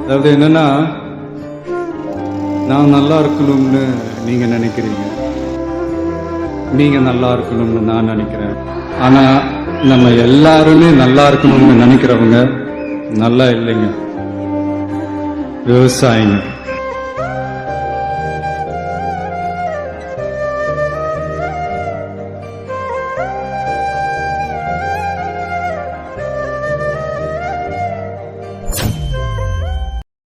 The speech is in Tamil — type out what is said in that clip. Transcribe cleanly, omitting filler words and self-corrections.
அதாவது என்னன்னா, நான் நல்லா இருக்கணும்னு நீங்க நினைக்கிறீங்க, நீங்க நல்லா இருக்கணும்னு நான் நினைக்கிறேன். ஆனா நம்ம எல்லாருமே நல்லா இருக்கணும்னு நினைக்கிறவங்க நல்லா இல்லைங்க, விவசாயிங்க.